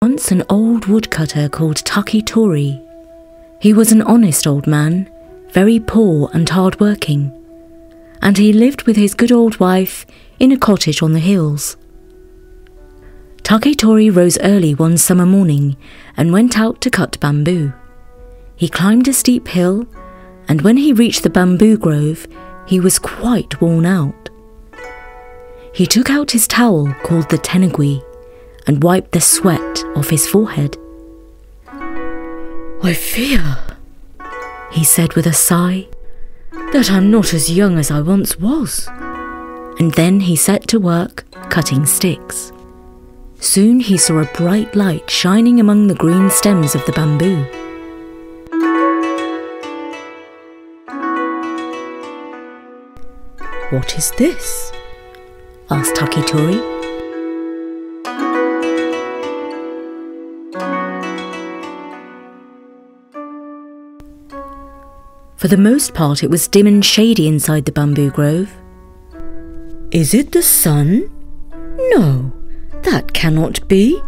Once an old woodcutter called Takitori. He was an honest old man, very poor and hard-working, and he lived with his good old wife in a cottage on the hills. Takitori rose early one summer morning and went out to cut bamboo. He climbed a steep hill, and when he reached the bamboo grove, he was quite worn out. He took out his towel called the tenugui and wiped the sweat off his forehead. "I fear," he said with a sigh, "that I'm not as young as I once was." And then he set to work cutting sticks. Soon he saw a bright light shining among the green stems of the bamboo. "What is this?" asked Takitori. For the most part it was dim and shady inside the bamboo grove. "Is it the sun? No, that cannot be,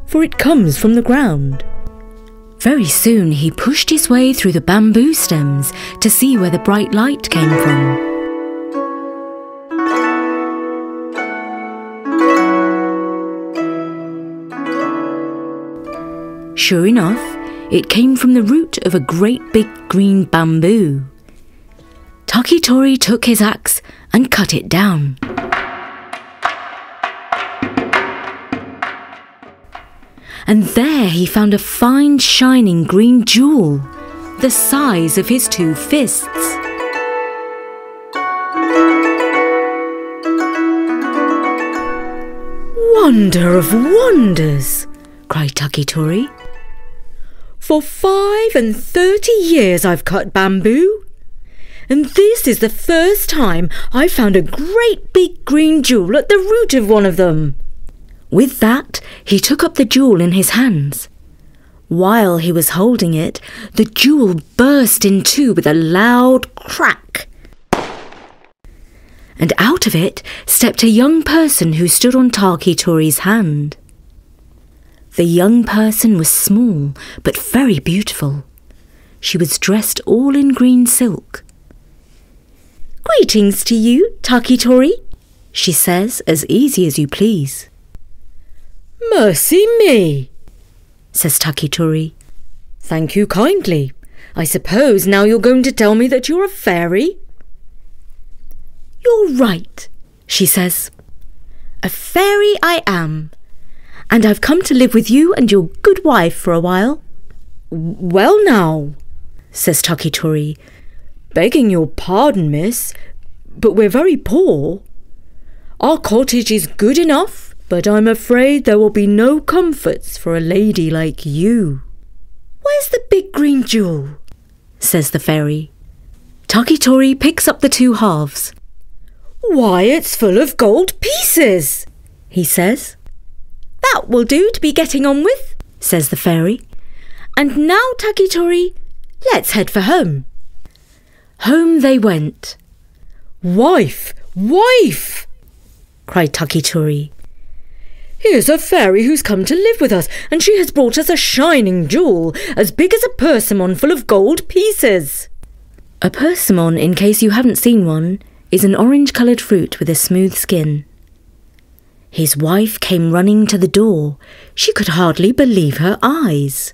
for it comes from the ground." Very soon he pushed his way through the bamboo stems to see where the bright light came from. Sure enough, it came from the root of a great big green bamboo. Takitori took his axe and cut it down. And there he found a fine shining green jewel, the size of his 2 fists. "Wonder of wonders!" cried Takitori. "For 35 years I've cut bamboo, and this is the first time I've found a great big green jewel at the root of one of them." With that, he took up the jewel in his hands. While he was holding it, the jewel burst in two with a loud crack. And out of it stepped a young person who stood on Takitori's hand. The young person was small, but very beautiful. She was dressed all in green silk. "Greetings to you, Takitori," she says, as easy as you please. "Mercy me," says Takitori. "Thank you kindly. I suppose now you're going to tell me that you're a fairy?" "You're right," she says. "A fairy I am, and I've come to live with you and your good wife for a while." "Well now," says Takitori, "begging your pardon, miss, but we're very poor. Our cottage is good enough, but I'm afraid there will be no comforts for a lady like you." "Where's the big green jewel?" says the fairy. Takitori picks up the 2 halves. "Why, it's full of gold pieces," he says. "That will do to be getting on with," says the fairy. "And now, Takitori, let's head for home." Home they went. "Wife, wife!" cried Takitori. "Here's a fairy who's come to live with us, and she has brought us a shining jewel as big as a persimmon full of gold pieces." A persimmon, in case you haven't seen one, is an orange-coloured fruit with a smooth skin. His wife came running to the door. She could hardly believe her eyes.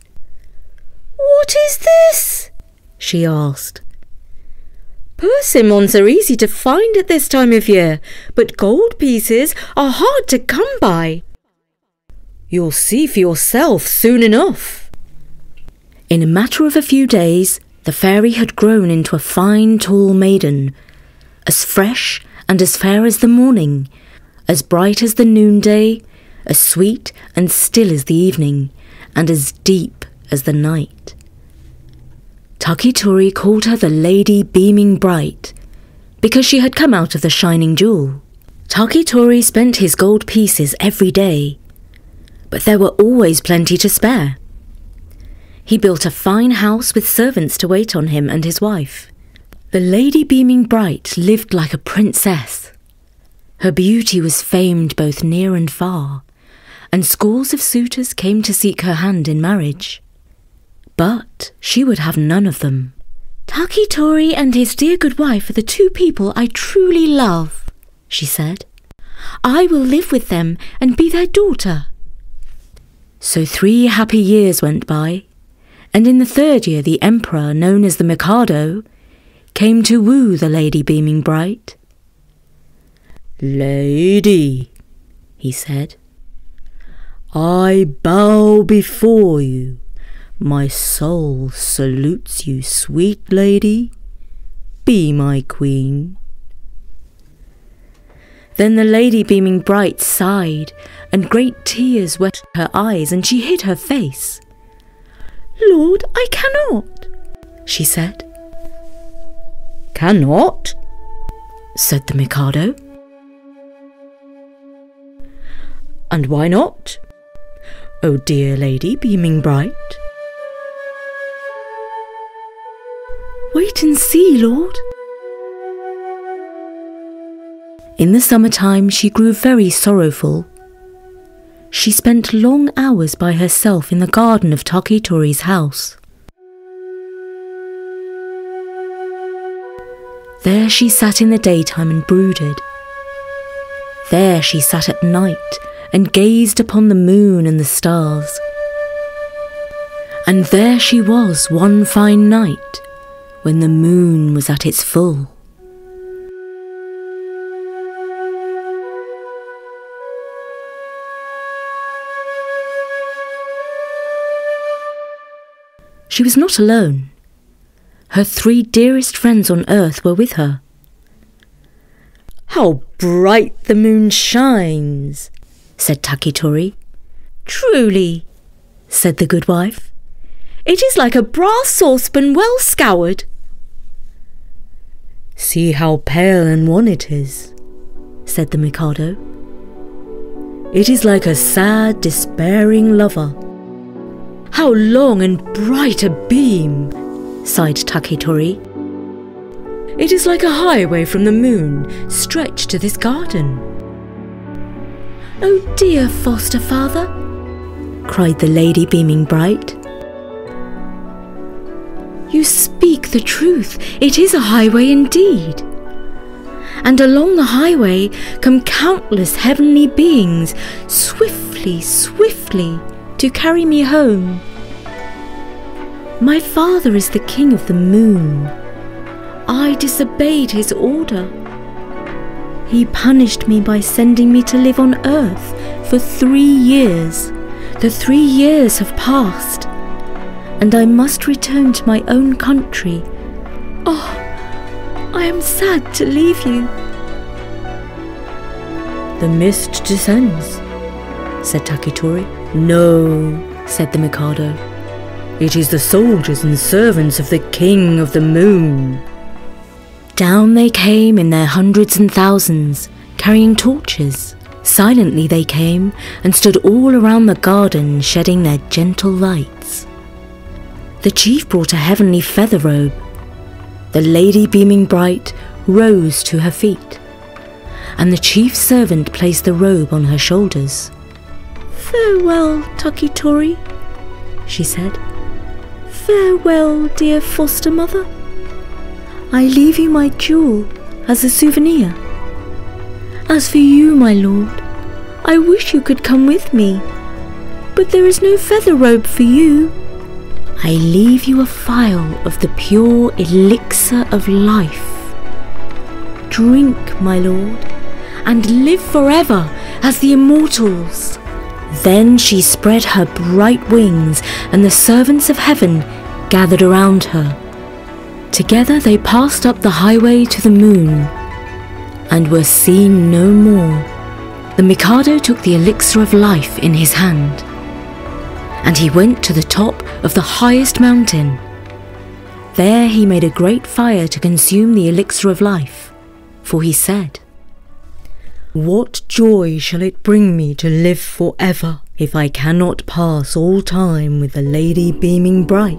"What is this?" she asked. "Persimmons are easy to find at this time of year, but gold pieces are hard to come by. You'll see for yourself soon enough." In a matter of a few days, the fairy had grown into a fine tall maiden, as fresh and as fair as the morning, as bright as the noonday, as sweet and still as the evening, and as deep as the night. Takitori called her the Lady Beaming Bright, because she had come out of the shining jewel. Takitori spent his gold pieces every day, but there were always plenty to spare. He built a fine house with servants to wait on him and his wife. The Lady Beaming Bright lived like a princess. Her beauty was famed both near and far, and scores of suitors came to seek her hand in marriage. But she would have none of them. "Takitori and his dear good wife are the two people I truly love," she said. "I will live with them and be their daughter." So 3 happy years went by, and in the 3rd year the emperor, known as the Mikado, came to woo the Lady Beaming Bright. "Lady," he said, "I bow before you. My soul salutes you, sweet lady. Be my queen." Then the Lady Beaming Bright sighed, and great tears wet her eyes, and she hid her face. "Lord, I cannot," she said. "Cannot?" said the Mikado. "And why not, oh dear Lady Beaming Bright?" "Wait and see, Lord." In the summertime she grew very sorrowful. She spent long hours by herself in the garden of Takitori's house. There she sat in the daytime and brooded. There she sat at night and gazed upon the moon and the stars. And there she was one fine night, when the moon was at its full. She was not alone. Her 3 dearest friends on earth were with her. "How bright the moon shines," said Takitori. "Truly," said the good wife, "it is like a brass saucepan well scoured." "See how pale and wan it is," said the Mikado. "It is like a sad, despairing lover." "How long and bright a beam," sighed Takitori. "It is like a highway from the moon stretched to this garden." "Oh dear foster father," cried the Lady Beaming Bright. "You speak the truth, it is a highway indeed. And along the highway come countless heavenly beings, swiftly, swiftly, to carry me home. My father is the king of the moon. I disobeyed his order. He punished me by sending me to live on earth for 3 years. The 3 years have passed, and I must return to my own country. Oh, I am sad to leave you." "The mist descends," said Takitori. "No," said the Mikado. "It is the soldiers and servants of the King of the Moon." Down they came in their hundreds and thousands, carrying torches. Silently they came and stood all around the garden, shedding their gentle lights. The chief brought a heavenly feather robe. The Lady Beaming Bright rose to her feet, and the chief servant placed the robe on her shoulders. "Farewell, Takitori," she said. "Farewell, dear foster mother. I leave you my jewel as a souvenir. As for you, my lord, I wish you could come with me, but there is no feather robe for you. I leave you a phial of the pure elixir of life. Drink, my lord, and live forever as the immortals." Then she spread her bright wings, and the servants of heaven gathered around her. Together they passed up the highway to the moon, and were seen no more. The Mikado took the elixir of life in his hand, and he went to the top of the highest mountain. There he made a great fire to consume the elixir of life, for he said, "What joy shall it bring me to live forever, if I cannot pass all time with the Lady Beaming Bright?"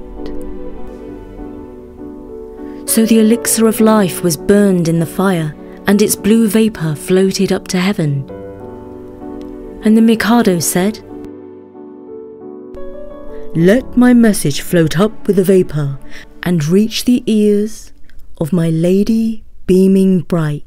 So the elixir of life was burned in the fire, and its blue vapour floated up to heaven. And the Mikado said, Let my message float up with the vapour and reach the ears of my lady beaming bright.